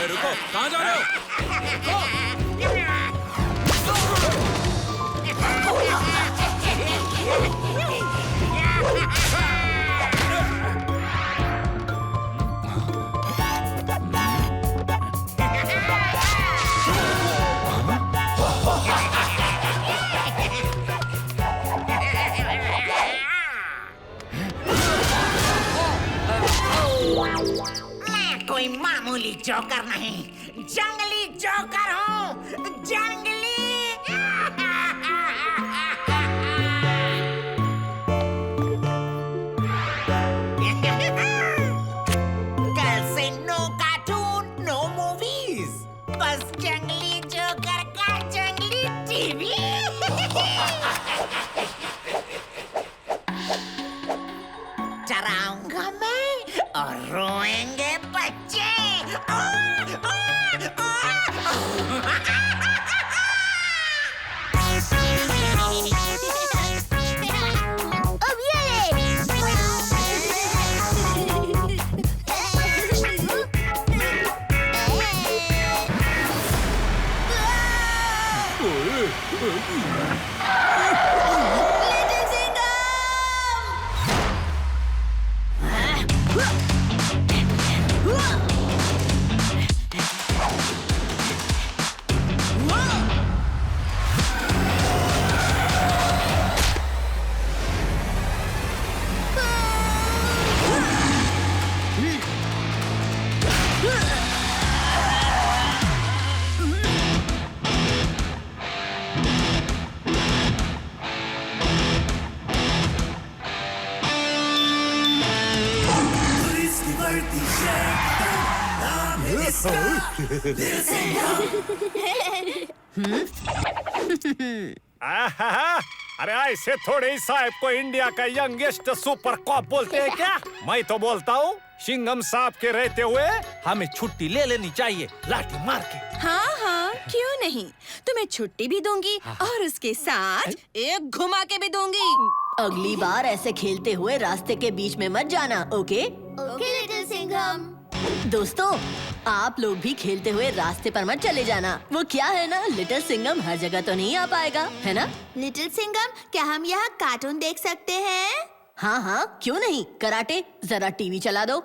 रुको, कहाँ जा रहे हो? मैं कोई मामूली जोकर नहीं, जंगली जोकर हूँ, जंगली। कल से नो कार्टून, नो मूवीज, बस जंगली जोकर का जंगली टीवी। डराऊंगा मैं और रोएंगे बच्चे। अब ये अरे ऐसे थोड़े ही साहब को इंडिया का यंगेस्ट सुपर कॉप बोलते हैं क्या? मैं तो बोलता हूँ सिंघम साहब के रहते हुए हमें छुट्टी ले लेनी चाहिए, लाठी मार के। हाँ हाँ, क्यों नहीं, तुम्हें छुट्टी भी दूंगी और उसके साथ एक घुमा के भी दूंगी। अगली बार ऐसे खेलते हुए रास्ते के बीच में मत जाना, ओके? Okay little Singham. दोस्तों, आप लोग भी खेलते हुए रास्ते पर मत चले जाना। वो क्या है ना, लिटिल सिंघम हर जगह तो नहीं आ पाएगा, है ना? लिटिल सिंघम, क्या हम यहाँ कार्टून देख सकते हैं? हाँ हाँ, क्यों नहीं। कराटे, जरा टीवी चला दो।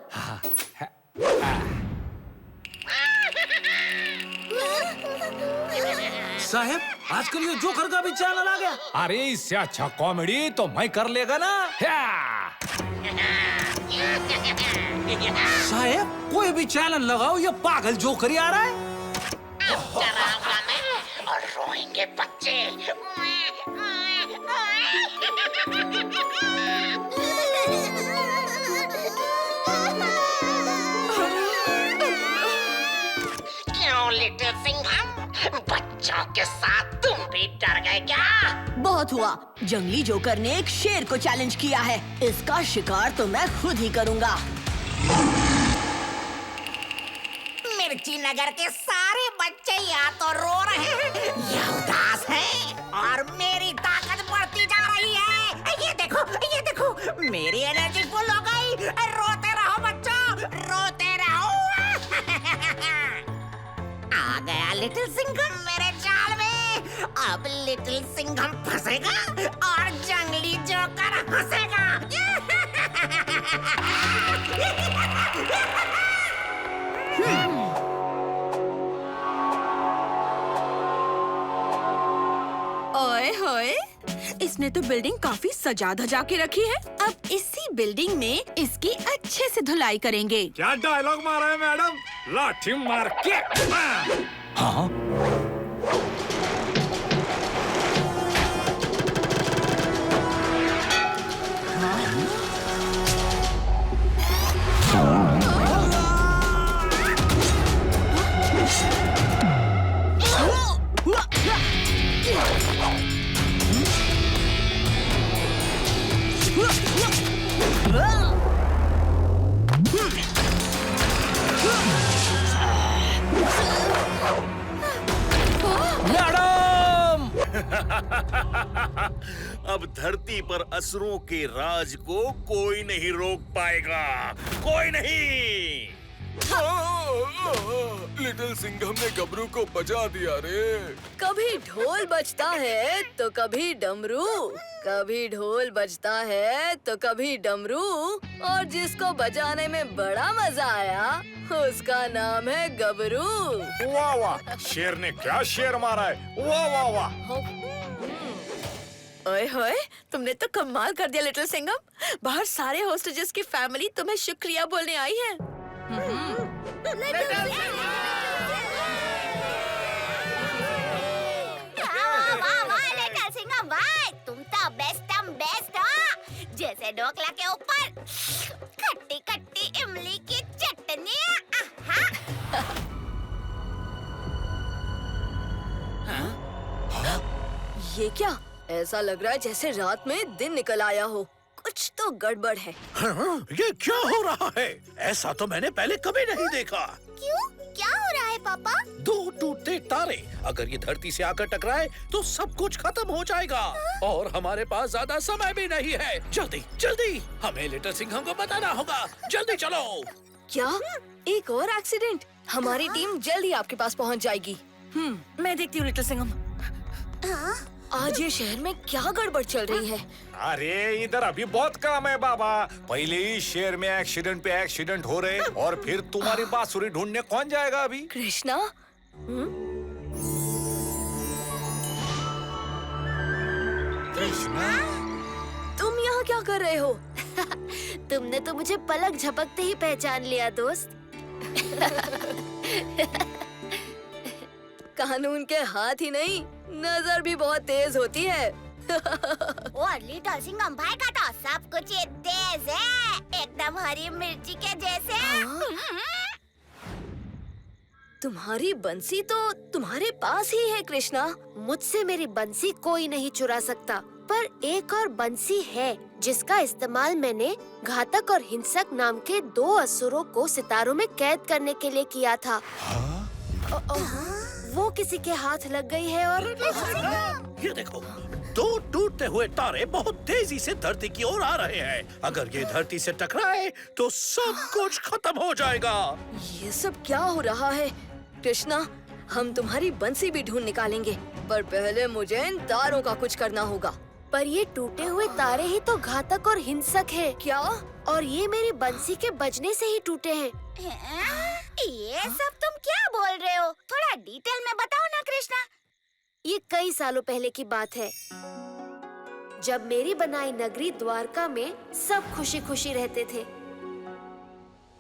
साहब, आजकल ये जोकर का भी चैनल आ गया। अरे इससे अच्छा कॉमेडी तो मैं कर लेगा ना। साहब, कोई भी चैनल लगाओ, ये पागल जोकर ही आ रहा है। डराऊंगा मैं और रोएंगे बच्चे। क्यों लिटिल सिंघम, बच्चों के साथ तुम भी डर गए क्या? बहुत हुआ। जंगली जोकर ने एक शेर को चैलेंज किया है। इसका शिकार तो मैं खुद ही करूँगा। मिर्ची नगर के सारे बच्चे या तो रो रहे हैं या उदास हैं और मेरी ताकत बढ़ती जा रही है। ये देखो, मेरी एनर्जी फुल हो गई। रोते रहो बच्चों, रोते रहो। आ गया लिटिल सिंघम मेरे जाल में। अब लिटिल सिंघम फंसेगा और जंगली जोकर हंसेगा। ओए होए, इसने तो बिल्डिंग काफी सजा धजा के रखी है। अब इसी बिल्डिंग में इसकी अच्छे से धुलाई करेंगे। क्या डायलॉग मारा है मैडम? लाठी मार के। हाँ, अब धरती पर असुरों के राज को कोई नहीं रोक पाएगा, कोई नहीं। लिटिल सिंघम ने गबरू को बचा दिया रे। कभी ढोल बजता है तो कभी डमरू, कभी ढोल बजता है तो कभी डमरू, और जिसको बजाने में बड़ा मजा आया उसका नाम है गबरू। वाह वाह, शेर ने क्या शेर मारा है, वाह वाह वाह। ओए होए, तुमने तो कमाल कर दिया लिटिल सिंघम। बाहर सारे होस्टेजेस की फैमिली तुम्हें शुक्रिया बोलने आई है। तुम तो बेस्ट हो। जैसे ढोकला के ऊपर खट्टी खट्टी इमली की चटनी। ये क्या? ऐसा लग रहा है जैसे रात में दिन निकल आया हो। कुछ तो गड़बड़ है। हाँ, ये क्या हो रहा है? ऐसा तो मैंने पहले कभी नहीं देखा। क्यों? क्या हो रहा है पापा? दो टूटते तारे, अगर ये धरती से आकर टकराए तो सब कुछ खत्म हो जाएगा। और हमारे पास ज्यादा समय भी नहीं है। जल्दी जल्दी हमें लिटिल सिंघम को बताना होगा। जल्दी चलो। क्या? एक और एक्सीडेंट? हमारी टीम जल्दी आपके पास पहुंच जाएगी। मैं देखती हूँ लिटिल सिंघम। आज ये शहर में क्या गड़बड़ चल रही है? अरे इधर अभी बहुत काम है बाबा। पहले ही शहर में एक्सीडेंट पे एक्सीडेंट हो रहे, और फिर तुम्हारी बांसुरी ढूंढने कौन जाएगा अभी? कृष्णा? कृष्णा, तुम यहाँ क्या कर रहे हो? तुमने तो मुझे पलक झपकते ही पहचान लिया दोस्त। कानून के हाथ ही नहीं, नजर भी बहुत तेज होती है। और लिटिल सिंघम भाई का तो सब कुछ ही तेज है, एकदम हरी मिर्ची के जैसे। तुम्हारी बंसी तो तुम्हारे पास ही है कृष्णा। मुझसे मेरी बंसी कोई नहीं चुरा सकता, पर एक और बंसी है जिसका इस्तेमाल मैंने घातक और हिंसक नाम के 2 असुरों को सितारों में कैद करने के लिए किया था। वो किसी के हाथ लग गई है और ये देखो, 2 टूटते हुए तारे बहुत तेजी से धरती की ओर आ रहे हैं। अगर ये धरती से टकराए तो सब कुछ खत्म हो जाएगा। ये सब क्या हो रहा है? कृष्णा, हम तुम्हारी बंसी भी ढूंढ निकालेंगे, पर पहले मुझे इन तारों का कुछ करना होगा। पर ये टूटे हुए तारे ही तो घातक और हिंसक है। क्या? और ये मेरी बंसी के बजने से ही टूटे हैं। ये सब तुम क्या बोल रहे हो? थोड़ा डिटेल में बताओ ना कृष्णा। ये कई सालों पहले की बात है, जब मेरी बनाई नगरी द्वारका में सब खुशी खुशी रहते थे।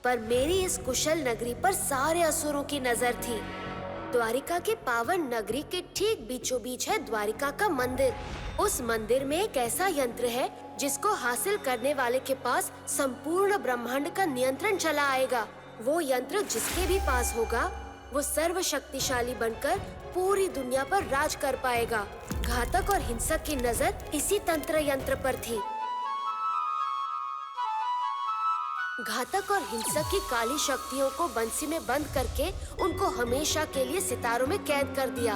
पर मेरी इस कुशल नगरी पर सारे असुरों की नजर थी। द्वारिका के पावन नगरी के ठीक बीचों बीच है द्वारिका का मंदिर। उस मंदिर में एक ऐसा यंत्र है जिसको हासिल करने वाले के पास संपूर्ण ब्रह्मांड का नियंत्रण चला आएगा। वो यंत्र जिसके भी पास होगा वो सर्वशक्तिशाली बनकर पूरी दुनिया पर राज कर पाएगा। घातक और हिंसक की नजर इसी तंत्र यंत्र पर थी। घातक और हिंसक की काली शक्तियों को बंसी में बंद करके उनको हमेशा के लिए सितारों में कैद कर दिया।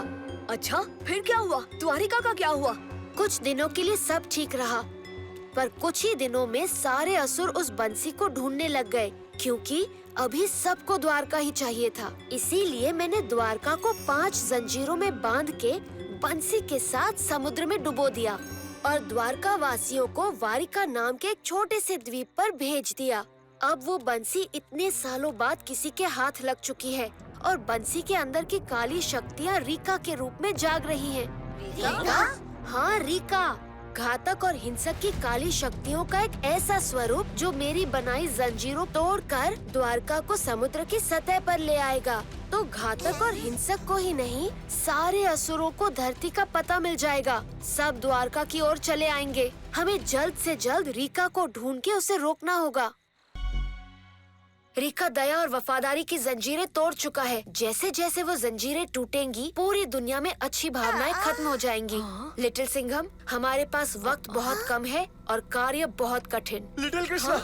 अच्छा, फिर क्या हुआ? द्वारिका का क्या हुआ? कुछ दिनों के लिए सब ठीक रहा, पर कुछ ही दिनों में सारे असुर उस बंसी को ढूंढने लग गए, क्योंकि अभी सबको द्वारका ही चाहिए था। इसीलिए मैंने द्वारका को 5 जंजीरों में बांध के बंसी के साथ समुद्र में डुबो दिया और द्वारका वासियों को वारिका नाम के एक छोटे से द्वीप पर भेज दिया। अब वो बंसी इतने सालों बाद किसी के हाथ लग चुकी है और बंसी के अंदर की काली शक्तियाँ रीका के रूप में जाग रही हैं। रीका? हाँ, रीका, घातक और हिंसक की काली शक्तियों का एक ऐसा स्वरूप जो मेरी बनाई जंजीरों तोड़कर द्वारका को समुद्र की सतह पर ले आएगा। तो घातक और हिंसक को ही नहीं, सारे असुरों को धरती का पता मिल जाएगा। सब द्वारका की ओर चले आएंगे। हमें जल्द से जल्द रीका को ढूंढ के उसे रोकना होगा। रीका दया और वफादारी की जंजीरें तोड़ चुका है। जैसे जैसे वो जंजीरें टूटेंगी, पूरी दुनिया में अच्छी भावनाएं खत्म हो जाएंगी। लिटिल सिंघम, हमारे पास वक्त बहुत कम है और कार्य बहुत कठिन। लिटिल कृष्णा,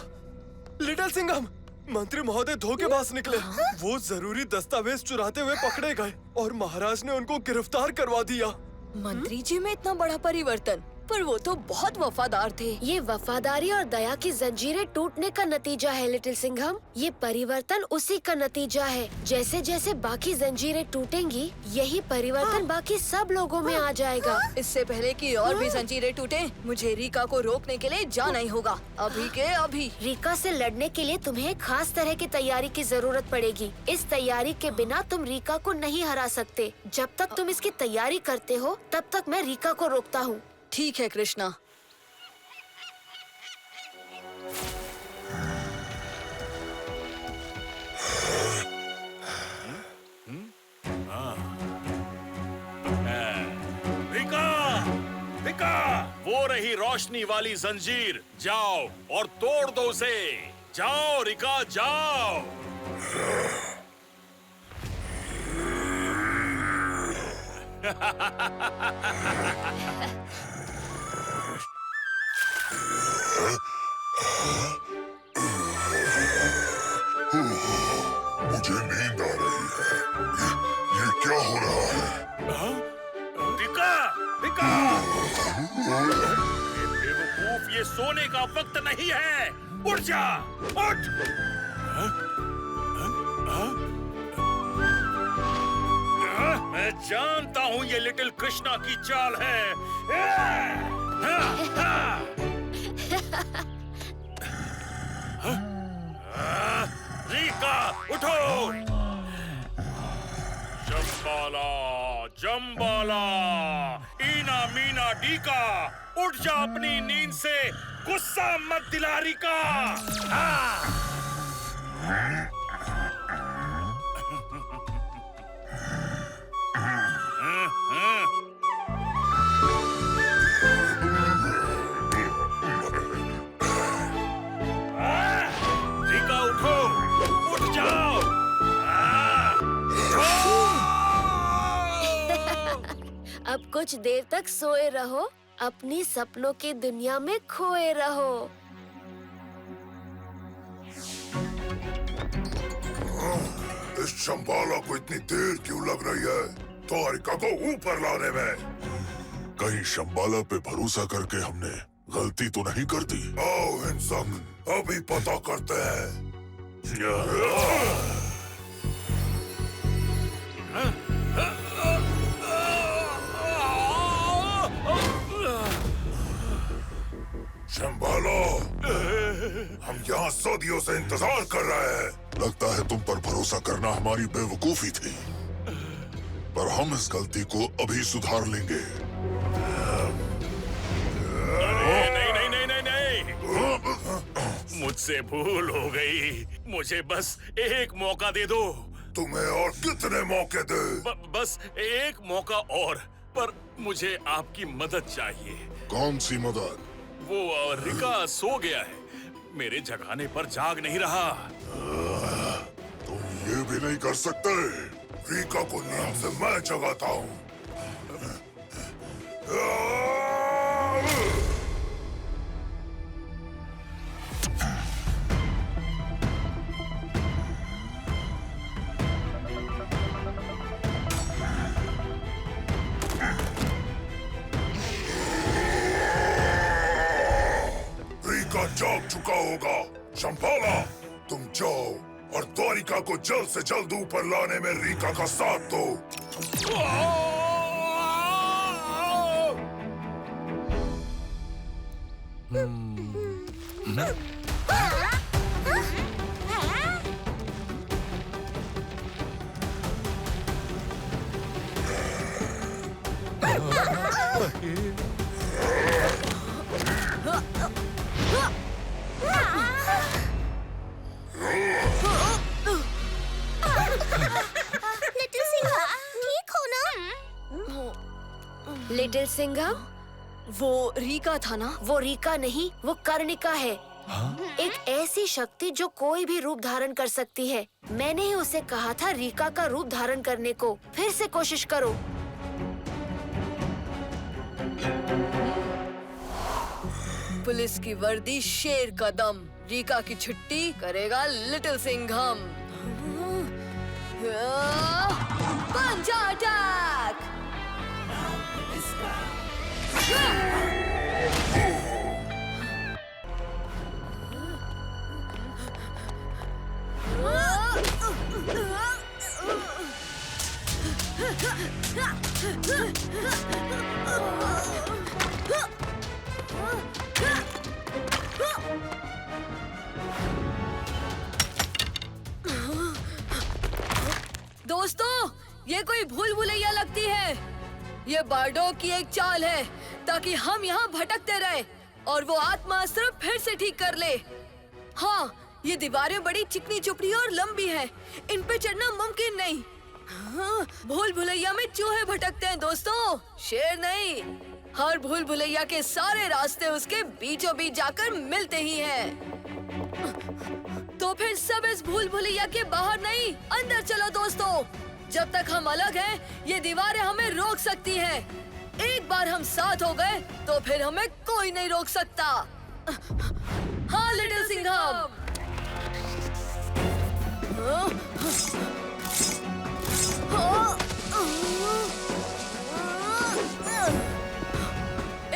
लिटिल सिंघम, मंत्री महोदय धोखेबाज निकले। वो जरूरी दस्तावेज चुराते हुए पकड़े गए और महाराज ने उनको गिरफ्तार करवा दिया। मंत्री जी में इतना बड़ा परिवर्तन, पर वो तो बहुत वफादार थे। ये वफादारी और दया की जंजीरें टूटने का नतीजा है लिटिल सिंघम। ये परिवर्तन उसी का नतीजा है। जैसे जैसे बाकी जंजीरें टूटेंगी, यही परिवर्तन बाकी सब लोगों में आ जाएगा। इससे पहले कि और भी जंजीरें टूटे, मुझे रीका को रोकने के लिए जाना ही होगा, अभी के अभी। रीका से लड़ने के लिए तुम्हें एक खास तरह की तैयारी की जरूरत पड़ेगी। इस तैयारी के बिना तुम रीका को नहीं हरा सकते। जब तक तुम इसकी तैयारी करते हो, तब तक मैं रीका को रोकता हूँ। ठीक है कृष्णा। वो रही रोशनी वाली जंजीर, जाओ और तोड़ दो उसे। जाओ रिका, जाओ। मुझे नींद आ रही है। ये क्या हो रहा है? Rica, Rica! बेवकूफ, ये सोने का वक्त नहीं है। उठ जा, उठ! मैं जानता हूँ ये लिटिल कृष्णा की चाल है। रीका, उठो! जम्बाला, जम्बाला, ईना मीना डीका, उठ जा अपनी नींद से। गुस्सा मत दिला रीका। रीका उठो, उठ जाओ। अब कुछ देर तक सोए रहो, अपनी सपनों की दुनिया में खोए रहो। इस शंबाला को इतनी देर क्यों लग रही है द्वारिका को ऊपर लाने में? कहीं शंबाला पे भरोसा करके हमने गलती तो नहीं कर दी? आओ इन सब अभी पता करते हैं। शंबाला, हम यहाँ सदियों से इंतजार कर रहे हैं। लगता है तुम पर भरोसा करना हमारी बेवकूफी थी, पर हम इस गलती को अभी सुधार लेंगे। नहीं नहीं नहीं नहीं नहीं, मुझसे भूल हो गई। मुझे बस एक मौका दे दो। तुम्हें और कितने मौके दे? बस एक मौका और, पर मुझे आपकी मदद चाहिए। कौन सी मदद? वो रिका सो गया है, मेरे जगाने पर जाग नहीं रहा। तुम ये भी नहीं कर सकते। रीका को नींद से मैं जगाता हूँ। रीका जाग चुका होगा। शंबाला, तुम जाओ और द्वारिका को जल्द से जल्द ऊपर लाने में रीका का साथ दो। लिटिल सिंघम, वो रीका था ना? वो रीका नहीं, वो कर्णिका है। एक ऐसी शक्ति जो कोई भी रूप धारण कर सकती है। मैंने ही उसे कहा था रीका का रूप धारण करने को। फिर से कोशिश करो। पुलिस की वर्दी, शेर का दम, रीका की छुट्टी करेगा लिटिल सिंघम। पंजा अटैक! ये कोई भूल भुलैया लगती है। ये बारडोग की एक चाल है ताकि हम यहाँ भटकते रहे और वो आत्मा अस्त्र फिर से ठीक कर ले। हाँ, ये दीवारें बड़ी चिकनी चुपड़ी और लंबी हैं। इन पे चढ़ना मुमकिन नहीं। हाँ, भूल भुलैया में चूहे भटकते हैं दोस्तों, शेर नहीं। हर भूल भुलैया के सारे रास्ते उसके बीचों बीच जाकर मिलते ही हैं। तो फिर सब इस भूल भुलैया के बाहर नहीं, अंदर चलो दोस्तों। जब तक हम अलग हैं, ये दीवारें हमें रोक सकती हैं। एक बार हम साथ हो गए तो फिर हमें कोई नहीं रोक सकता। हाँ लिटिल सिंघम।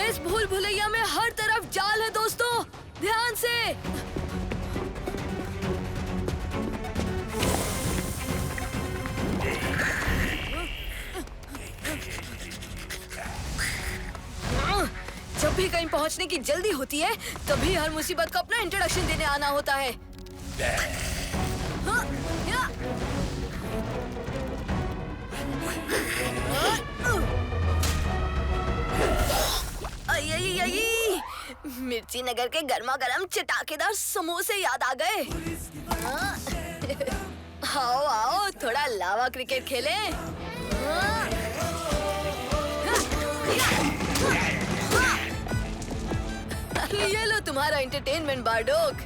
इस भूल भुलैया में हर तरफ जाल है दोस्तों, ध्यान से। जब भी कहीं पहुंचने की जल्दी होती है, तभी हर मुसीबत को अपना इंट्रोडक्शन देने आना होता है। हाँ, या। मिर्ची नगर के गर्मा गर्म चटाकेदार समोसे याद आ गए। आओ आओ, थोड़ा लावा क्रिकेट खेलें। ये लो तुम्हारा एंटरटेनमेंट बारडोग।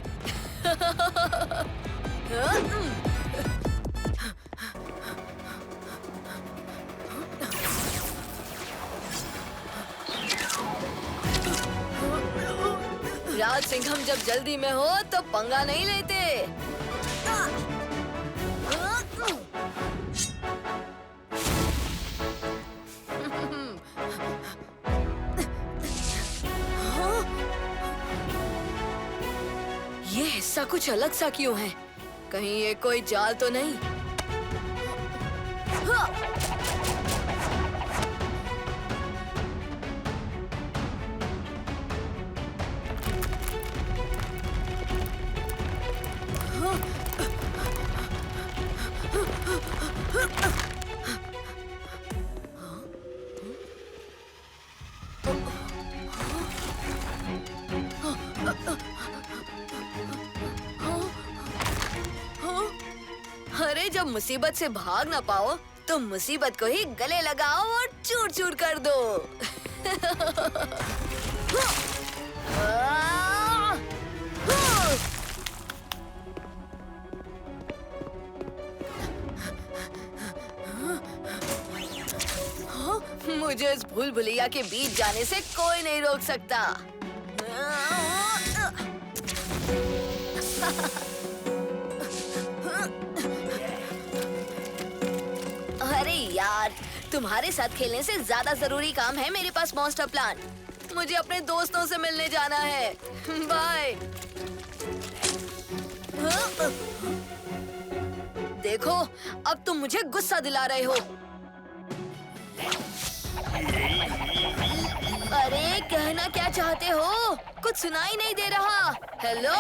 राज सिंघम जब जल्दी में हो तो पंगा नहीं लेते। ये हिस्सा कुछ अलग सा क्यों है? कहीं ये कोई जाल तो नहीं? अरे जब मुसीबत से भाग ना पाओ तो मुसीबत को ही गले लगाओ और चूर चूर कर दो। मुझे इस भूल भुलैया के बीच जाने से कोई नहीं रोक सकता। अरे यार, तुम्हारे साथ खेलने से ज्यादा जरूरी काम है मेरे पास मॉन्स्टर प्लान। मुझे अपने दोस्तों से मिलने जाना है। बाय। देखो, अब तुम मुझे गुस्सा दिला रहे हो। अरे कहना क्या चाहते हो? कुछ सुनाई नहीं दे रहा। हेलो?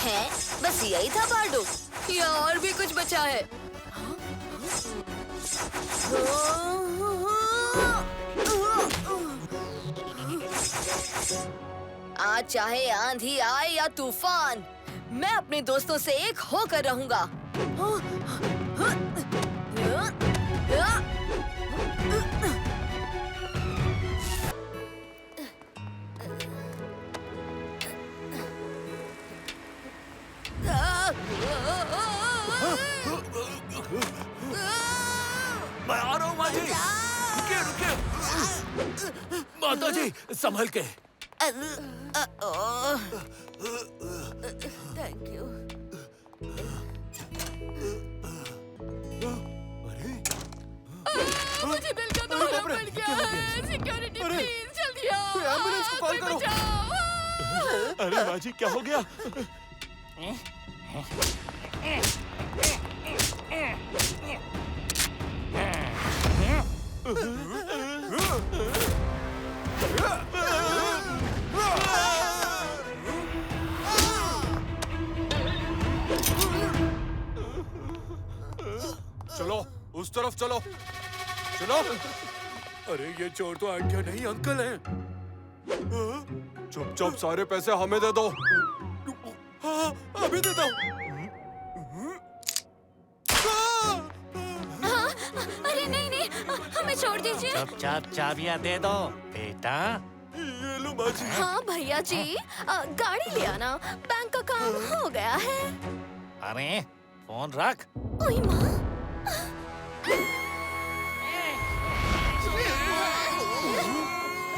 है? बस यही था बारडोग? या और भी कुछ बचा है? आज चाहे आंधी आए या तूफान, मैं अपने दोस्तों से एक होकर रहूंगा। मैं आ रहा हूँ माँ जी। रुकिए रुकिए। माता जी संभल के। Thank you. मुझे दिल का दौरा पड़ गया है। सिक्योरिटी प्लीज जल्दी आओ। एम्बुलेंस को कॉल करो। अरे माँ जी क्या हो गया? चलो उस तरफ चलो, चलो। अरे ये चोर तो आंटिया नहीं अंकल हैं। चुपचाप सारे पैसे हमें दे दो। हाँ, अभी देता हूँ। अरे नहीं नहीं, हमें छोड़ दीजिए। चुपचाप चाबियां दे दो बेटा। ये लो माँ जी। हाँ भैया जी, गाड़ी ले आना, बैंक का काम हो गया है। अरे फोन रख। ओए माँ।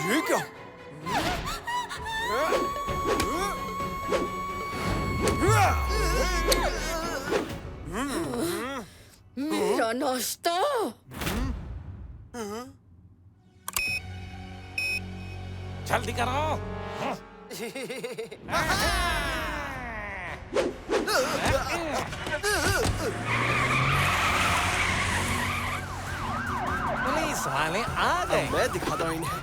ये क्या? मेरा नाश्ता। जल्दी करो। पुलिस वाले आ गए। मैं दिखाता हूँ इन्हें।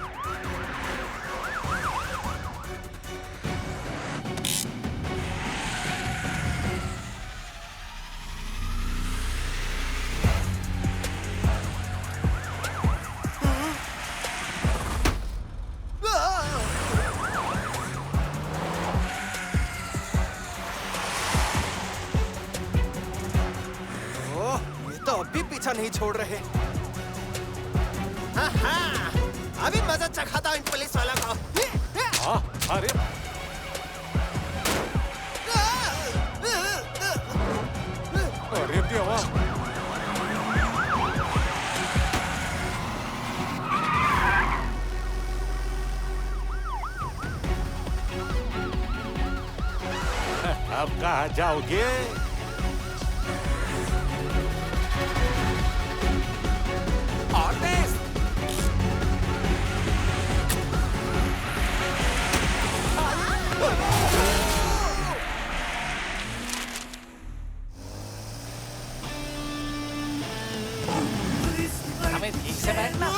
तो अभी पीछा नहीं छोड़ रहे। अभी मजा चखाता हूँ इन पुलिस वालों को। अरे अरे देवा। अब कहाँ जाओगे? हमें ठीक से बैठना।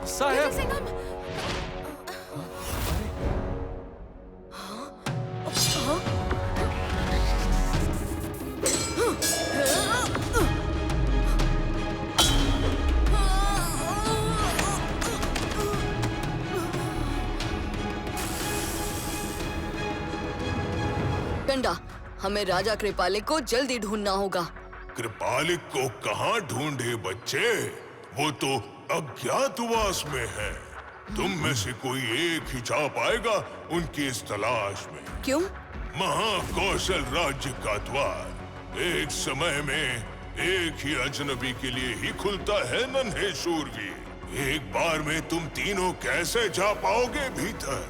साहब, कंडा, हमें राजा कृपालिक को जल्दी ढूंढना होगा। कृपालिक को कहाँ ढूंढे बच्चे? वो तो अज्ञातवास में है। तुम में से कोई एक ही जा पाएगा उनकी इस तलाश में। क्यों? महाकौशल राज्य का द्वार एक समय में एक ही अजनबी के लिए ही खुलता है नन्हे शूरवीर। एक बार में तुम तीनों कैसे जा पाओगे भीतर?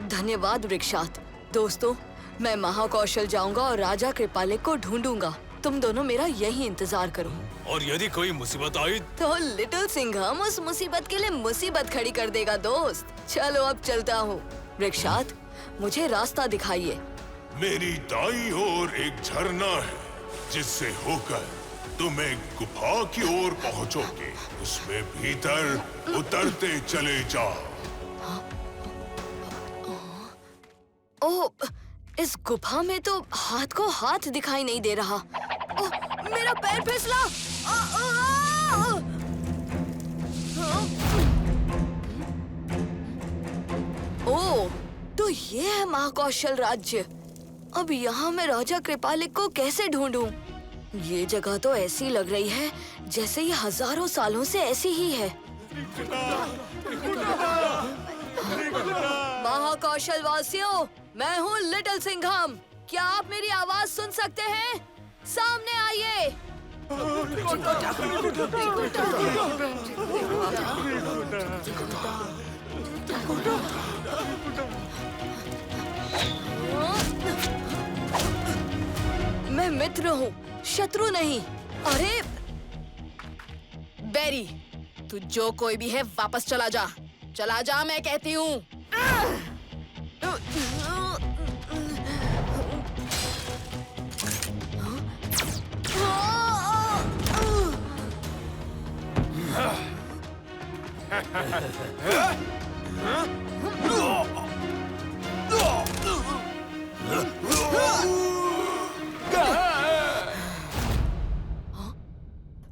धन्यवाद वृक्षात। दोस्तों, मैं महाकौशल जाऊंगा और राजा कृपालिक को ढूंढूंगा। तुम दोनों मेरा यही इंतजार करो। और यदि कोई मुसीबत आई तो लिटिल सिंघम उस मुसीबत के लिए मुसीबत खड़ी कर देगा दोस्त। चलो अब चलता हूँ। वृक्षात, मुझे रास्ता दिखाइए। मेरी दाईं ओर एक झरना है जिससे होकर तुम एक गुफा की ओर पहुंचोगे। उसमें भीतर उतरते चले जाओ। ओह, इस गुफा में तो हाथ को हाथ दिखाई नहीं दे रहा। ओह, मेरा पैर फिसला। ओह, तो ये है महाकौशल राज्य। अब यहाँ मैं राजा कृपालिक को कैसे ढूंढूं? ये जगह तो ऐसी लग रही है जैसे ये हजारों सालों से ऐसी ही है। महाकौशल वासियों, मैं हूँ लिटिल सिंघम। क्या आप मेरी आवाज सुन सकते हैं? सामने आइए। मैं मित्र हूँ, शत्रु नहीं। अरे बेरी, तू जो कोई भी है वापस चला जा। चला जा, मैं कहती हूँ।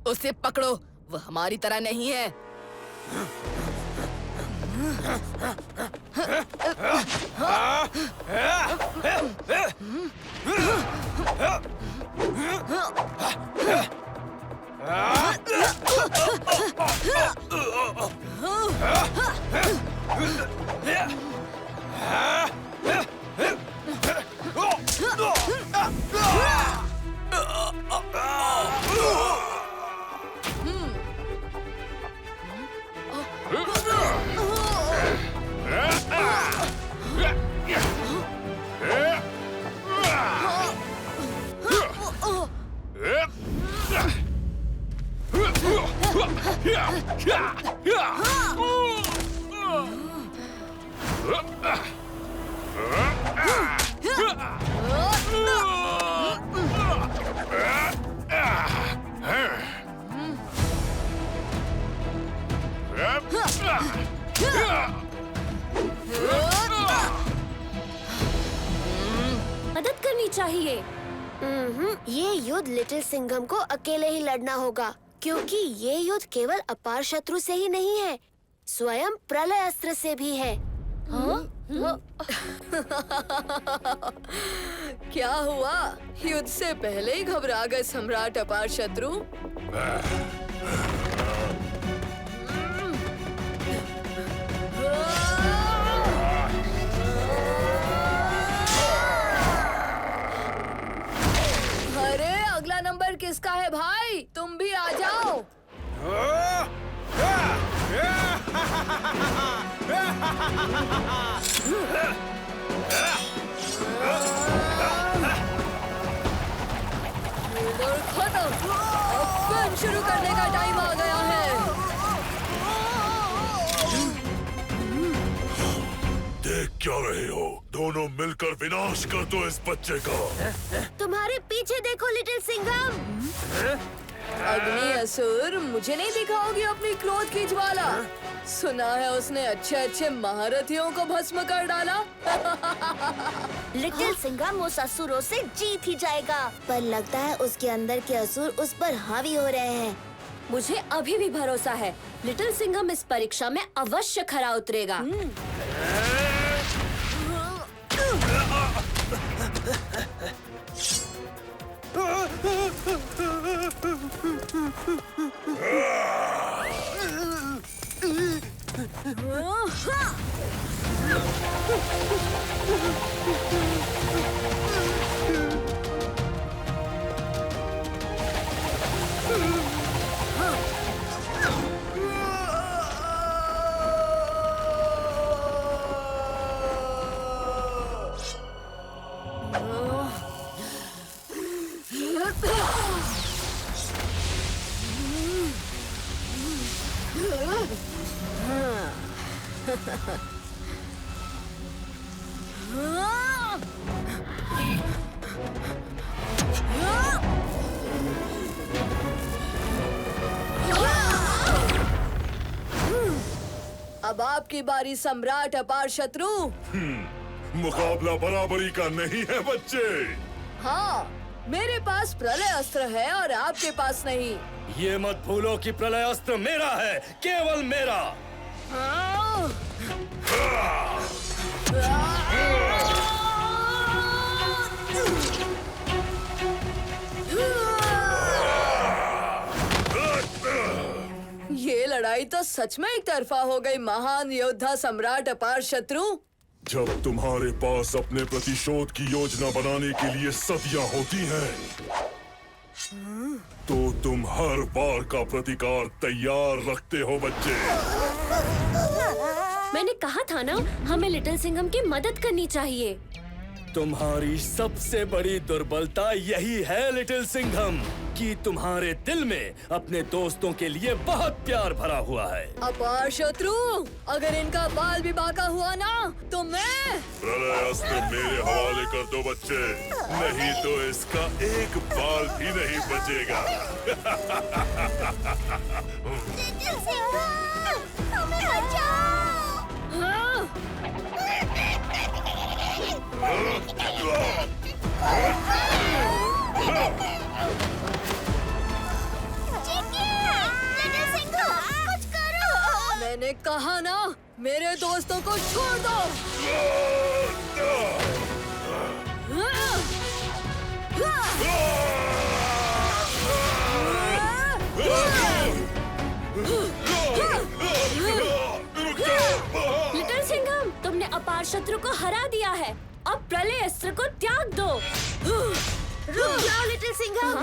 उसे पकड़ो, वो हमारी तरह नहीं है। मदद करनी चाहिए। ये युद्ध लिटिल सिंघम को अकेले ही लड़ना होगा, क्योंकि ये युद्ध केवल अपार शत्रु से ही नहीं है, स्वयं प्रलय अस्त्र से भी है। क्या हुआ? युद्ध से पहले ही घबरा गए सम्राट अपार शत्रु? अरे अगला नंबर किसका है भाई? तुम भी आ जाओ। खत्म। अब फिल्म शुरू करने का टाइम आ गया है। देख क्या रहे हो? दोनों मिलकर विनाश कर दो इस बच्चे का। तुम्हारे पीछे देखो लिटिल सिंघम। अग्नि असुर, मुझे नहीं दिखाओगी अपनी क्रोध की ज्वाला? सुना है उसने अच्छे अच्छे महारथियों को भस्म कर डाला। लिटिल सिंघम उस असुरों से जीत ही जाएगा, पर लगता है उसके अंदर के असुर उस पर हावी हो रहे हैं। मुझे अभी भी भरोसा है, लिटिल सिंघम इस परीक्षा में अवश्य खरा उतरेगा। अब आपकी बारी सम्राट अपार शत्रु। मुकाबला बराबरी का नहीं है बच्चे। हाँ, मेरे पास प्रलय अस्त्र है और आपके पास नहीं। ये मत भूलो कि प्रलय अस्त्र मेरा है, केवल मेरा। ये लड़ाई तो सच में एक तरफा हो गई महान योद्धा सम्राट अपार शत्रु। जब तुम्हारे पास अपने प्रतिशोध की योजना बनाने के लिए सदियां होती हैं, तो तुम हर बार का प्रतिकार तैयार रखते हो बच्चे। मैंने कहा था ना, हमें लिटिल सिंघम की मदद करनी चाहिए। तुम्हारी सबसे बड़ी दुर्बलता यही है लिटिल सिंघम, कि तुम्हारे दिल में अपने दोस्तों के लिए बहुत प्यार भरा हुआ है। अपार शत्रु, अगर इनका बाल भी बाका हुआ ना, तो मैं प्रलय अस्त्र मेरे हवाले कर दो बच्चे, नहीं तो इसका एक बाल भी नहीं बचेगा। हमें बचाओ। कुछ करो। मैंने कहा ना, मेरे दोस्तों को छोड़ दो। लिटिल सिंघम, तुमने अपार शत्रु को हरा दिया है। अब प्रलय अस्त्र को त्याग दो। रुक जाओ लिटिल सिंघम।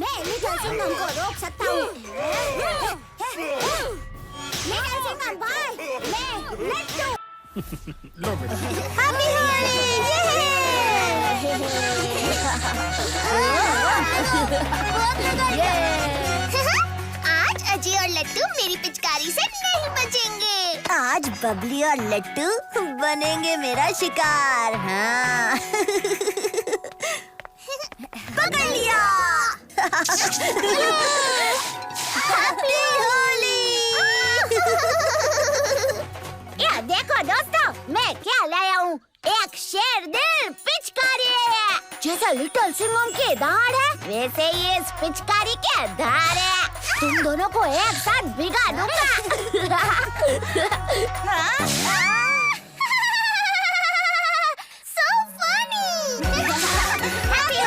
मैं लिटिल सिंघम को रोक सकता हूँ। लिटिल सिंघम बाय, मैं लट्टू। हैप्पी होली। आज अजय और लट्टू मेरी पिचकारी से नहीं बचेंगे। आज बबली और लट्टू बनेंगे मेरा शिकार। हाँ। पकड़ लिया। हैप्पी होली। ये देखो दोस्तों, मैं क्या लाया हूँ। एक शेर दिल पिचकारी है। जैसा लिटिल सिंघम की धार है, वैसे ही इस पिचकारी के धार है। तुम दोनों को एक साथ भिगा दूंगा। So funny! Happy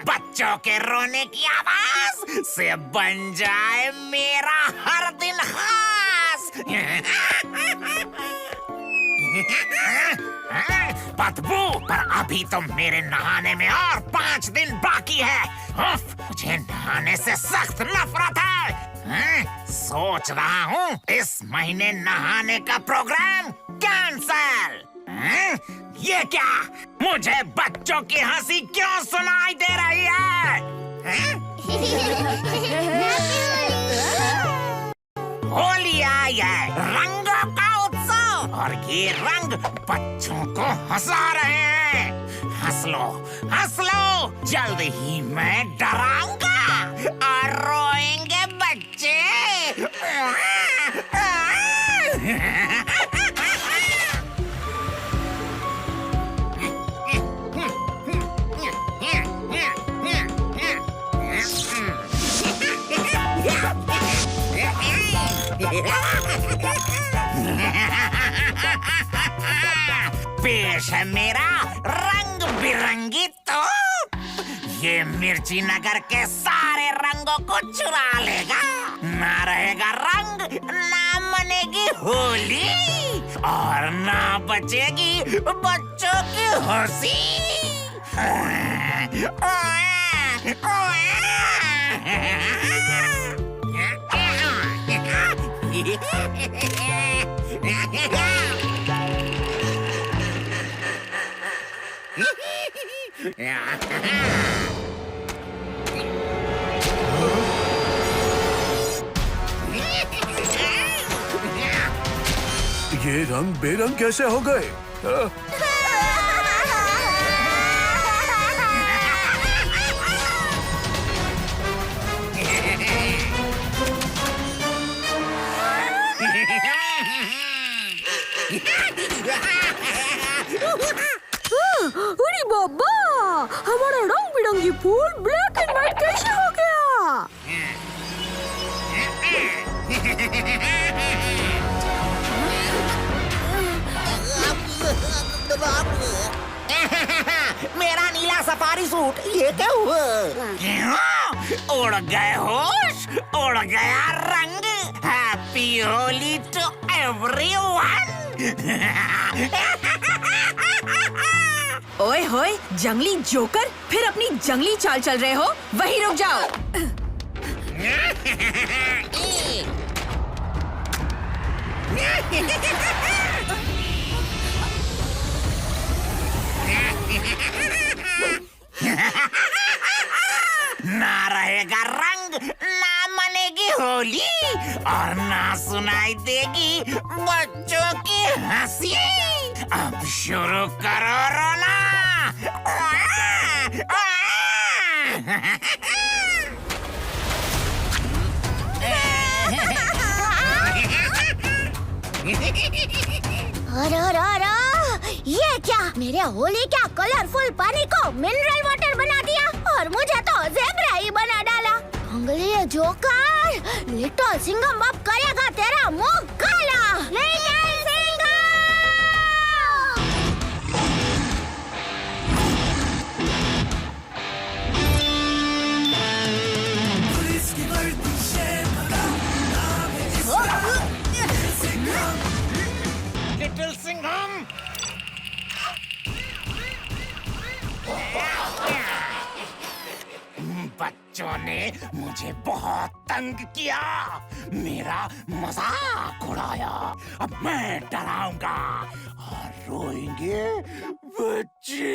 बच्चों के रोने की आवाज से बन जाए मेरा हर दिन खास। बदबू, पर अभी तो मेरे नहाने में और 5 दिन बाकी है। उफ, मुझे नहाने से सख्त नफरत है। सोच रहा हूँ इस महीने नहाने का प्रोग्राम कैंसल। ये क्या? मुझे बच्चों की हंसी क्यों सुनाई दे रही है? होली आई है, रंगों का उत्सव, और ये रंग बच्चों को हंसा रहे हैं। हंस लो, जल्द ही मैं डराऊंगा और रोएंगे बच्चे। पेश है मेरा रंग बिरंगी तोप। ये मिर्ची नगर के सारे रंगों को चुरा लेगा। ना रहेगा रंग, ना मनेगी होली, और ना बचेगी बच्चों की हंसी। ये रंग बेरंग कैसे हो गए? अरे बाबा, हमारा रंग बिरंगी फूल ब्लैक एंड व्हाइट कैसे हो गया? मेरा नीला सफारी सूट, ये क्या हुआ? क्यों? उड़ गए होश, उड़ गया रंग। Happy Holi to everyone. ओए होए, जंगली जोकर, फिर अपनी जंगली चाल चल रहे हो? वहीं रुक जाओ। ना रहेगा रंग, ना मनेगी होली, और ना सुनाई देगी बच्चों की हंसी। अब शुरू करो रोना। अरे ये क्या? मेरे होली क्या कलरफुल पानी को मिनरल वाटर बना दिया और मुझे तो ज़ेब्रा ही बना डाला। अंगली जोकर, लिटिल सिंघम अब करेगा तेरा मुंह काला। लिटिल सिंघम! लिटिल सिंघम! बच्चों ने मुझे बहुत तंग किया, मेरा मजाक उड़ाया। अब मैं डराऊंगा और रोएंगे बच्चे।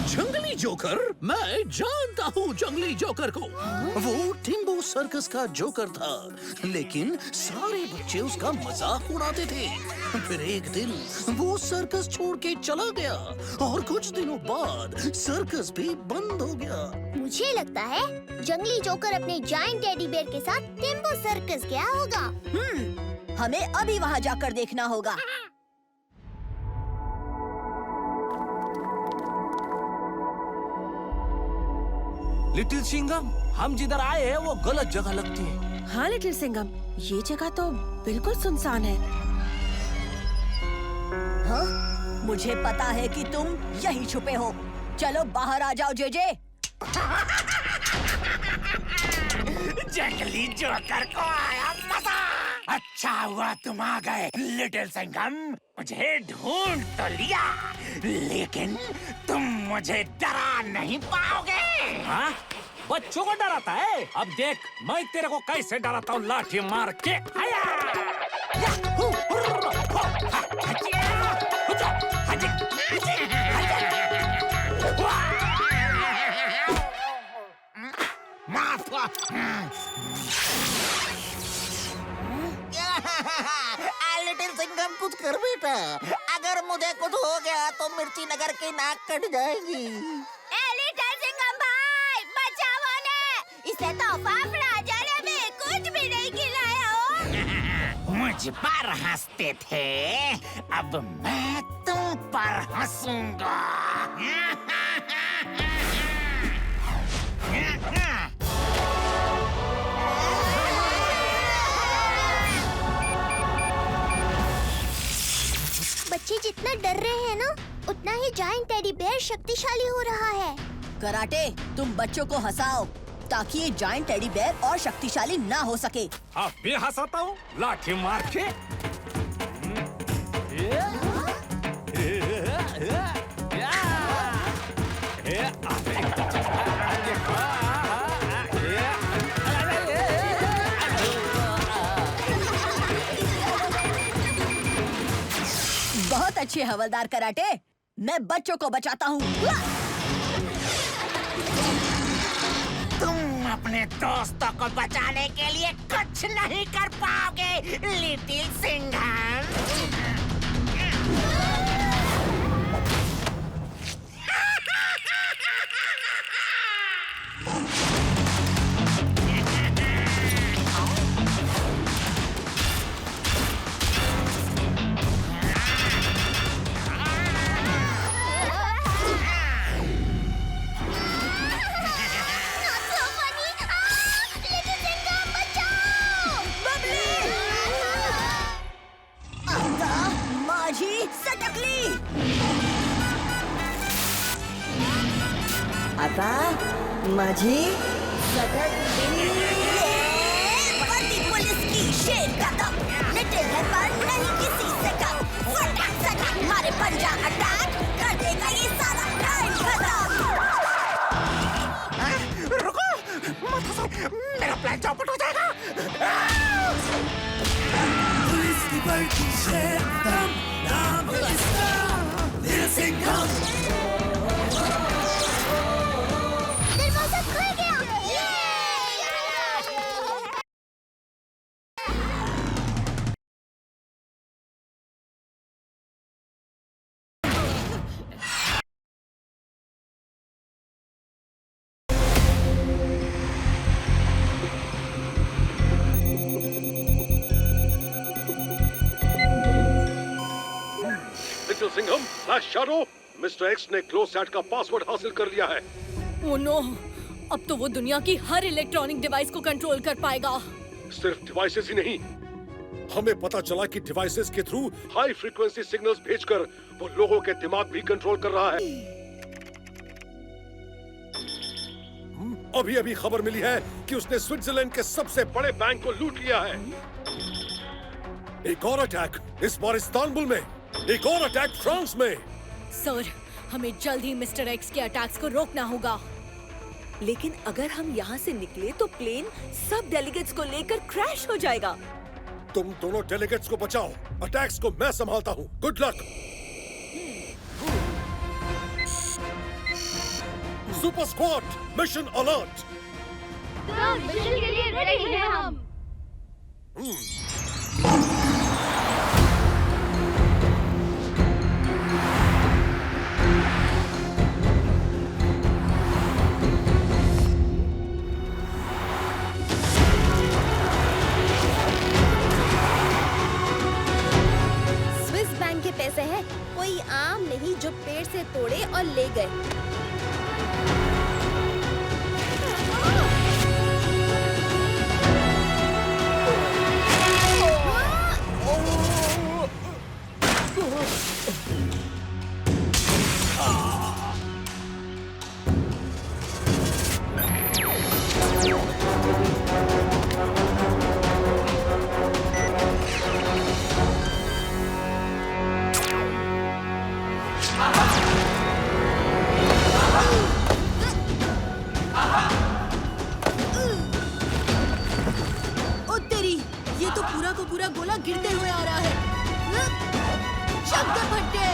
जंगली जोकर? मैं जानता हूँ जंगली जोकर को। वो टिम्बो सर्कस का जोकर था, लेकिन सारे बच्चे उसका मजाक उड़ाते थे। फिर एक दिन वो सर्कस छोड़ के चला गया और कुछ दिनों बाद सर्कस भी बंद हो गया। मुझे लगता है जंगली जोकर अपने जायंट टेडी बेयर के साथ टिम्बो सर्कस गया होगा। हमें अभी वहाँ जाकर देखना होगा। लिटिल सिंघम, हम जिधर आए हैं वो गलत जगह लगती है। हाँ लिटिल सिंघम, ये जगह तो बिल्कुल सुनसान है। हाँ? मुझे पता है कि तुम यहीं छुपे हो। चलो बाहर आ जाओ जेजे। जंगली जोकर को आया मजा। अच्छा हुआ तुम आ गए लिटिल सिंघम। मुझे ढूंढ तो लिया, लेकिन तुम मुझे डरा नहीं पाओगे। हाँ? बच्चों को डराता है? अब देख मैं तेरे को कैसे डराता हूँ, लाठी मार के। आया! लिटिल सिंघम कुछ कर बेटा, अगर मुझे कुछ हो गया तो मिर्ची नगर की नाक कट जाएगी। लिटिल सिंघम भाई, बचाओ ने! इसे तो फाफड़ा जलेबी कुछ भी नहीं खिलाया हो। मुझ पर हंसते थे, अब मैं तुम पर हंसूंगा। बच्चे जितना डर रहे हैं ना, उतना ही जायंट टेडी बेयर शक्तिशाली हो रहा है। कराटे, तुम बच्चों को हंसाओ ताकि ये जायंट टेडी बेयर और शक्तिशाली ना हो सके। अब भी हंसाता हूँ लाठी मार के। बहुत अच्छे हवलदार कराटे, मैं बच्चों को बचाता हूँ। तुम अपने दोस्तों को बचाने के लिए कुछ नहीं कर पाओगे लिटिल सिंघम। आता माझी बंदी पुलिस की शेर कदम, लिटिल है पर नहीं किसी से कम। सटक सटक मारे पंजा अटैक, कर देगा ये सारा टाइम खत्म। रुको मत हंसो, मेरा प्लान चौपट हो जाएगा। पुलिस की बड़ी शेर कदम, नाम है इसका लिटिल सिंघम। दरवाजा खुल गया। Little Singham, flash shadow, mister x ने क्लोज सेट का पासवर्ड हासिल कर लिया है। ओह नो, अब तो वो दुनिया की हर इलेक्ट्रॉनिक डिवाइस को कंट्रोल कर पाएगा। सिर्फ डिवाइसेस ही नहीं, हमें पता चला कि डिवाइसेस के थ्रू हाई फ्रीक्वेंसी सिग्नल्स भेजकर वो लोगों के दिमाग भी कंट्रोल कर रहा है। अभी अभी खबर मिली है कि उसने स्विट्जरलैंड के सबसे बड़े बैंक को लूट लिया है। एक और अटैक इस बार इस्तांबुल में, एक और अटैक फ्रांस में। सर, हमें जल्द ही मिस्टर एक्स के अटैक्स को रोकना होगा। लेकिन अगर हम यहाँ से निकले तो प्लेन सब डेलीगेट्स को लेकर क्रैश हो जाएगा। तुम दोनों डेलीगेट्स को बचाओ, अटैक्स को मैं संभालता हूँ। Good luck. Super squad, mission alert. Mission के लिए रेडी हैं हम। स्विस बैंक के पैसे हैं, कोई आम नहीं जो पेड़ से तोड़े और ले गए। पूरा गोला गिरते हुए आ रहा है। शब्द भट्टे।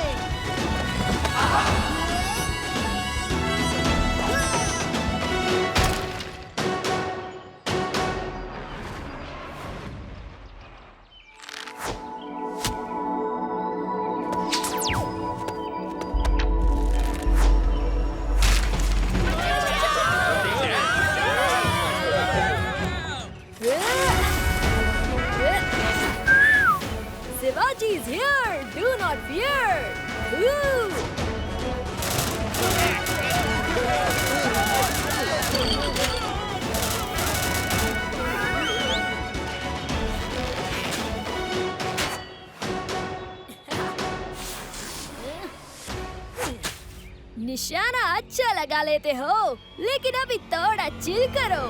Shivaji is here! Do not fear! Woo! निशाना अच्छा लगा लेते हो, लेकिन अभी थोड़ा चिल करो।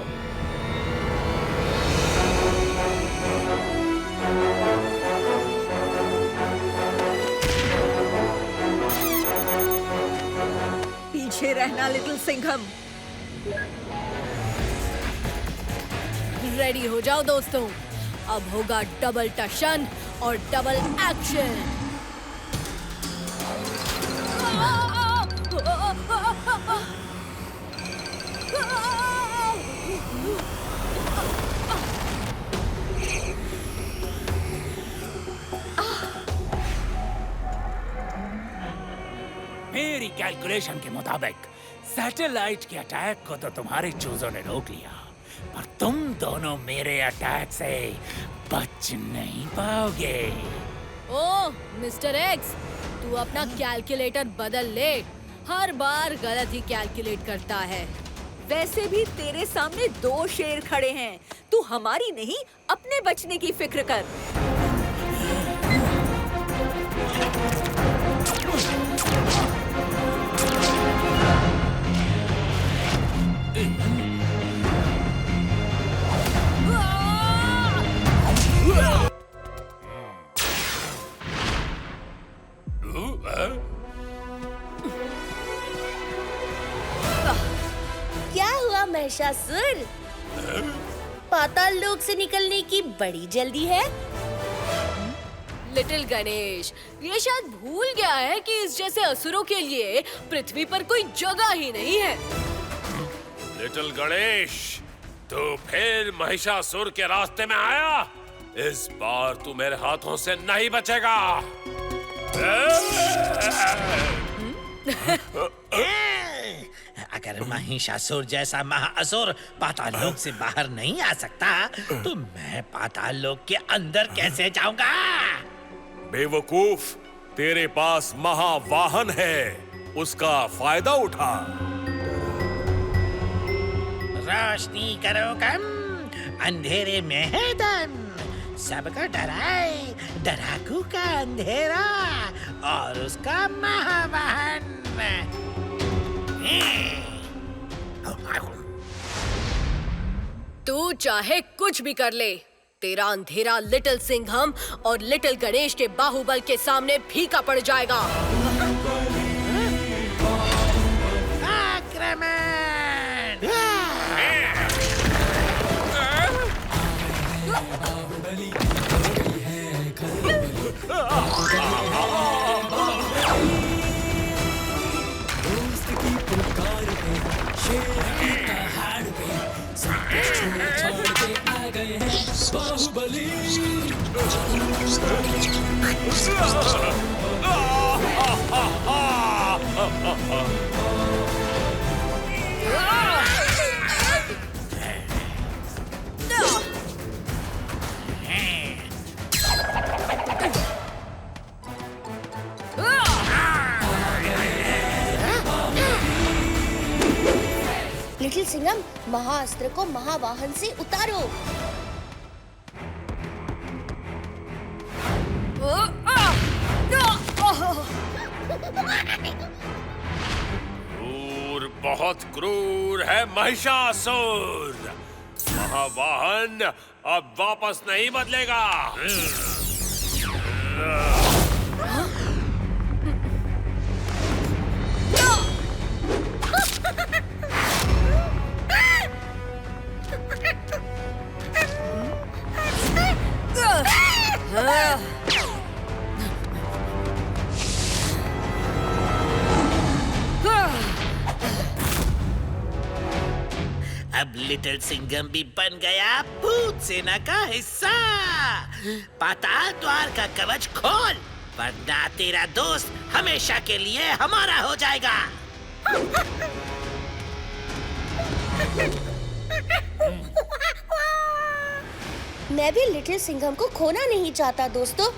पीछे रहना लिटिल सिंघम। रेडी हो जाओ दोस्तों, अब होगा डबल टशन और डबल एक्शन। मेरी कैलकुलेशन के मुताबिक सैटेलाइट के अटैक को तो तुम्हारे चूजों ने रोक लिया, पर तुम दोनों मेरे अटैक से बच नहीं पाओगे। ओह मिस्टर एक्स, तू अपना कैलकुलेटर बदल ले, हर बार गलत ही कैलकुलेट करता है। वैसे भी तेरे सामने 2 शेर खड़े हैं, तू हमारी नहीं अपने बचने की फिक्र कर। महिषासुर, पाताल लोक से निकलने की बड़ी जल्दी है। लिटिल गणेश, ये शायद भूल गया है कि इस जैसे असुरों के लिए पृथ्वी पर कोई जगह ही नहीं है। लिटिल गणेश, तू फिर महिषासुर के रास्ते में आया। इस बार तू मेरे हाथों से नहीं बचेगा। अगर महिषासुर जैसा महाअसुर पाताल लोक से बाहर नहीं आ सकता तो मैं पाताल लोक के अंदर कैसे जाऊंगा? बेवकूफ, तेरे पास महावाहन है, उसका फायदा उठा। रोशनी करो कम, अंधेरे में है दम, सबको डराए डराकू का अंधेरा और उसका महावाहन। तू चाहे कुछ भी कर ले, तेरा अंधेरा लिटिल सिंघम और लिटिल गणेश के बाहुबल के सामने फीका पड़ जाएगा। लिटिल सिंघम, महाअस्त्र को महावाहन से उतारो। क्रूर, बहुत क्रूर है महिषासुर। महावाहन अब वापस नहीं बदलेगा। अब लिटिल सिंघम भी बन गया भूत सेना का हिस्सा। पाताल द्वार का कवच खोल, वरना तेरा दोस्त हमेशा के लिए हमारा हो जाएगा। मैं भी लिटिल सिंघम को खोना नहीं चाहता दोस्तों,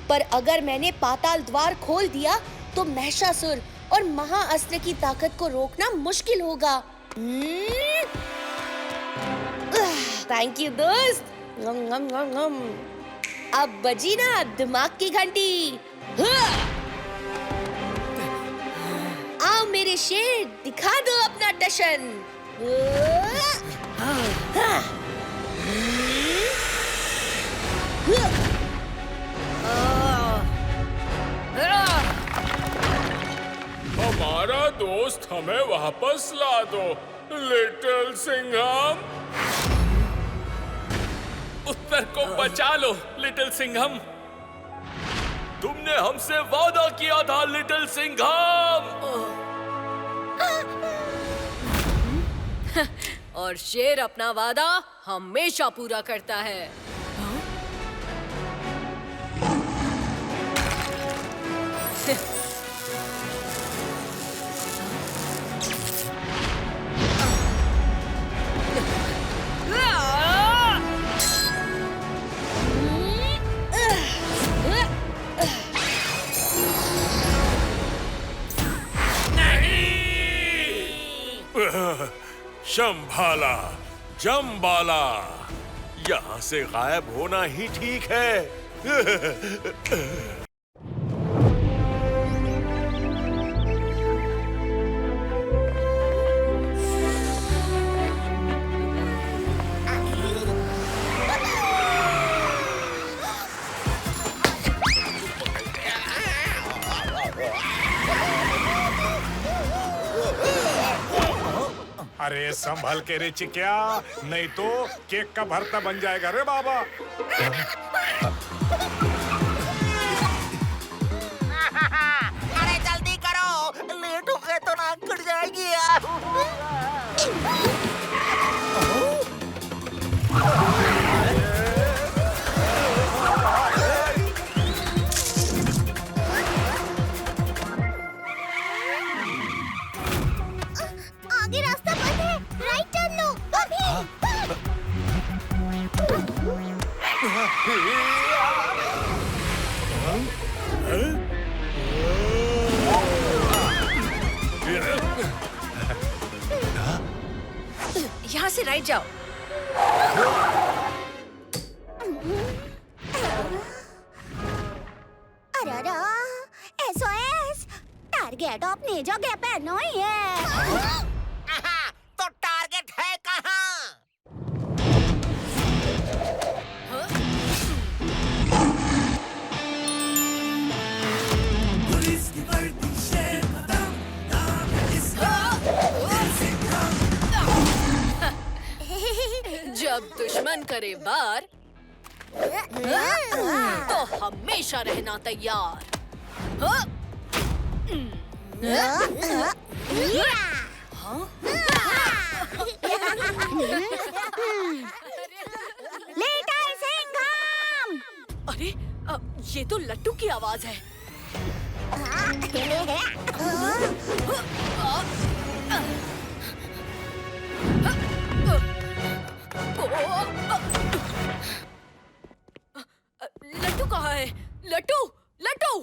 पर अगर मैंने पाताल द्वार खोल दिया तो महिषासुर और महाअस्त्र की ताकत को रोकना मुश्किल होगा। थैंक यू दोस्त। अब बजी ना दिमाग की घंटी। आओ मेरे शेर, दिखा दो अपना टशन। हमारा दोस्त हमें वापस ला दो, लिटिल सिंघम। उत्तर को बचा लो लिटिल सिंघम। तुमने हमसे वादा किया था लिटिल सिंघम। और शेर अपना वादा हमेशा पूरा करता है। शंभाला, जम्बाला, यहाँ से गायब होना ही ठीक है। अरे संभल के रे चिकिया, नहीं तो केक का भरता बन जाएगा रे बाबा। अरे जल्दी करो, लेट हो गए तो नाक कट जाएगी यार। आगे रास्ता बंद है, राइट टर्न लो अभी। यहाँ से राइट जाओ। अरे SOS, टारगेट अपनी जगह पे नहीं है। तो टारगेट है कहाँ? पुलिस की वर्दी शेर खत्म, नाम है इसका जब दुश्मन करे वार तो हमेशा रहना तैयार। लिटिल सिंघम! अरे ये तो लट्टू की आवाज है। लट्टू कहाँ है? लट्टू, लट्टू!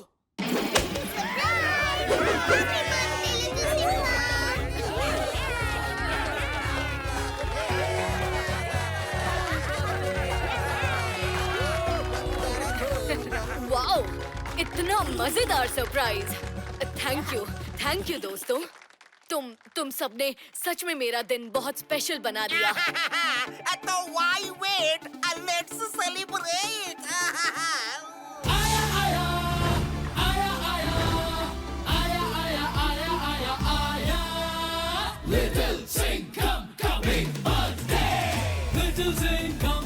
वाओ, इतना मजेदार सरप्राइज! थैंक यू दोस्तों। तुम सबने सच में मेरा दिन बहुत स्पेशल बना दिया। तो why wait? Let's celebrate! Little Singham coming birthday. Little Singham,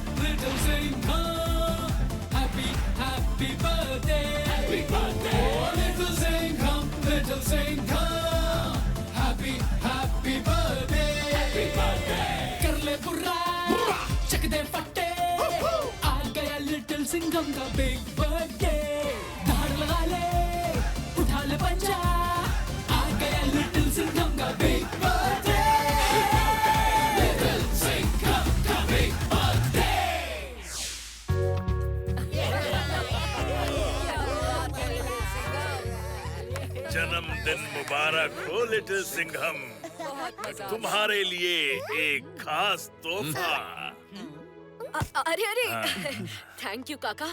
happy birthday. Happy birthday. Oh, Little Singham, happy birthday. Happy birthday. कर ले बुर्रा, चक दे फट्टे, आ गया Little Singham का big birthday. धाड़ लगा ले, उठा ले पंजा, आ गया Little Singham का big birthday. Little Singham का big birthday. जन्मदिन मुबारक हो लिटिल सिंघम। तुम्हारे लिए एक खास तोहफा। अरे थैंक यू काका।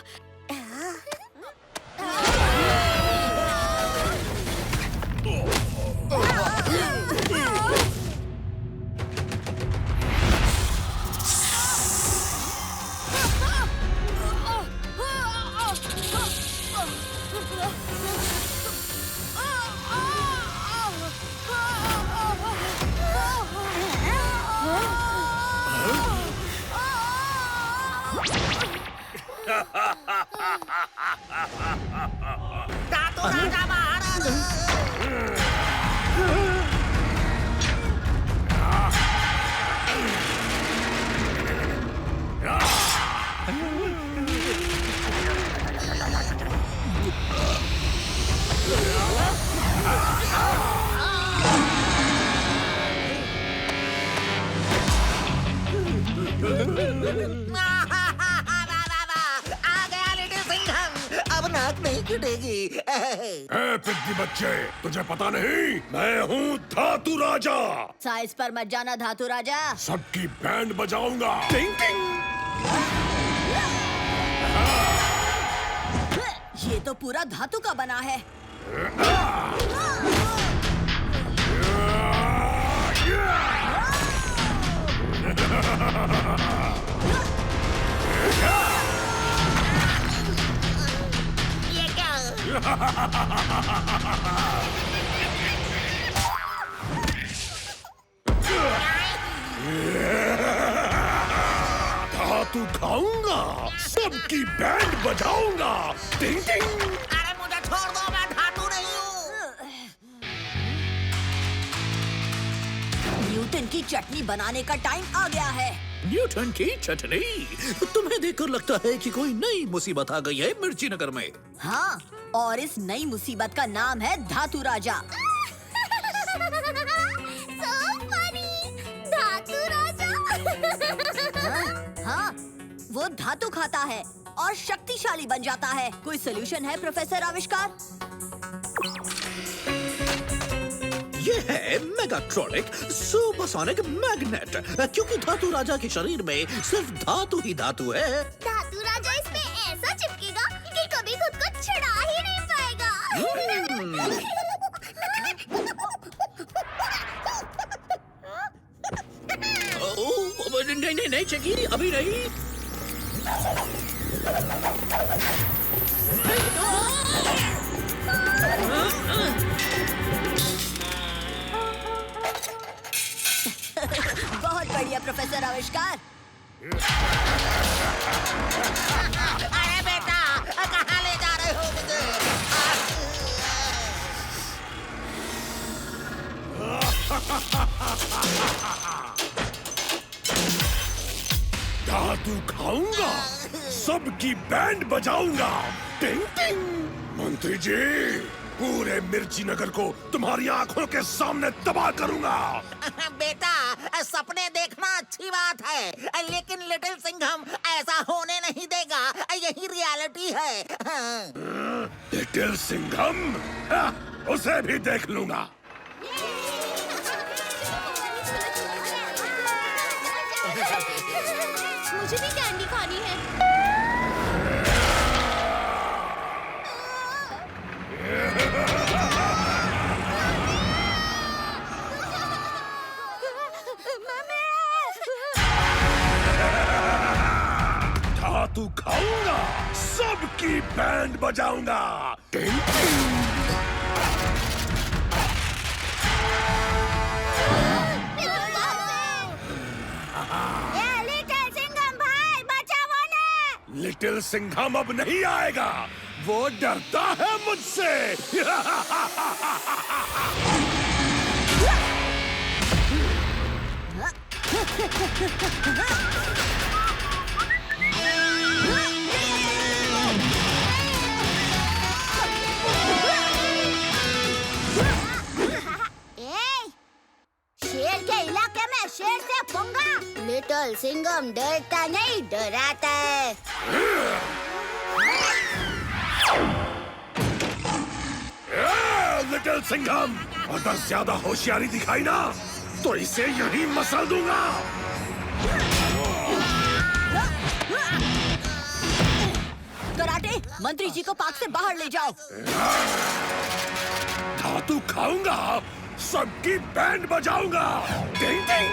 धातु राजा महाराज! आ गया लिटिल सिंघम, अब नाक नहीं कटेगी। पिग्गी बच्चे, तुझे पता नहीं मैं हूँ धातु राजा। साइज पर मत जाना धातु राजा। सबकी बैंड बजाऊंगा। ये तो पूरा धातु का बना है। ये क्या? खाऊंगा, सबकी बैंड बजाऊंगा। टिंग टिंग। अरे मुझे छोड़ दो, मैं धातु नहीं हूँ। न्यूटन की चटनी बनाने का टाइम आ गया है। न्यूटन की चटनी? तुम्हें देखकर लगता है कि कोई नई मुसीबत आ गई है मिर्ची नगर में। हाँ, और इस नई मुसीबत का नाम है धातु राजा। धातु राजा। हाँ, वो धातु खाता है और शक्तिशाली बन जाता है। कोई सलूशन है प्रोफेसर आविष्कार? ये है मेगाट्रॉनिक सुपरसोनिक मैग्नेट, क्योंकि धातु राजा के शरीर में सिर्फ धातु ही धातु है। धातु राजा इसमें ऐसा चिपकेगा कि कभी खुद को छुड़ा ही नहीं पाएगा। नहीं चकी, अभी नहीं। बहुत बढ़िया प्रोफेसर आविष्कार। अरे बेटा, कहाँ ले जा रहे हो मुझे? धातु खाऊंगा, सबकी बैंड बजाऊंगा। टिंग टिंग। मंत्री जी, पूरे मिर्ची नगर को तुम्हारी आंखों के सामने तबाह करूंगा। बेटा, सपने देखना अच्छी बात है, लेकिन लिटिल सिंघम ऐसा होने नहीं देगा। यही रियलिटी है। लिटिल सिंघम? उसे भी देख लूंगा। मुझे भी कैंडी खानी है। धातु खाऊंगा, सबकी बैंड बजाऊंगा। टिंग टिंग। लिटिल सिंघम अब नहीं आएगा, वो डरता है मुझसे। शेर के इलाके में शेर से पंगा। लिटिल सिंघम डरता नहीं, डराता है। लिटिल सिंघम, अगर ज्यादा होशियारी दिखाई ना तो इसे यहीं मसल दूंगा। कराटे, मंत्री जी को पार्क से बाहर ले जाओ। धातु खाऊंगा, सबकी बैंड बजाऊंगा। टिंग टिंग।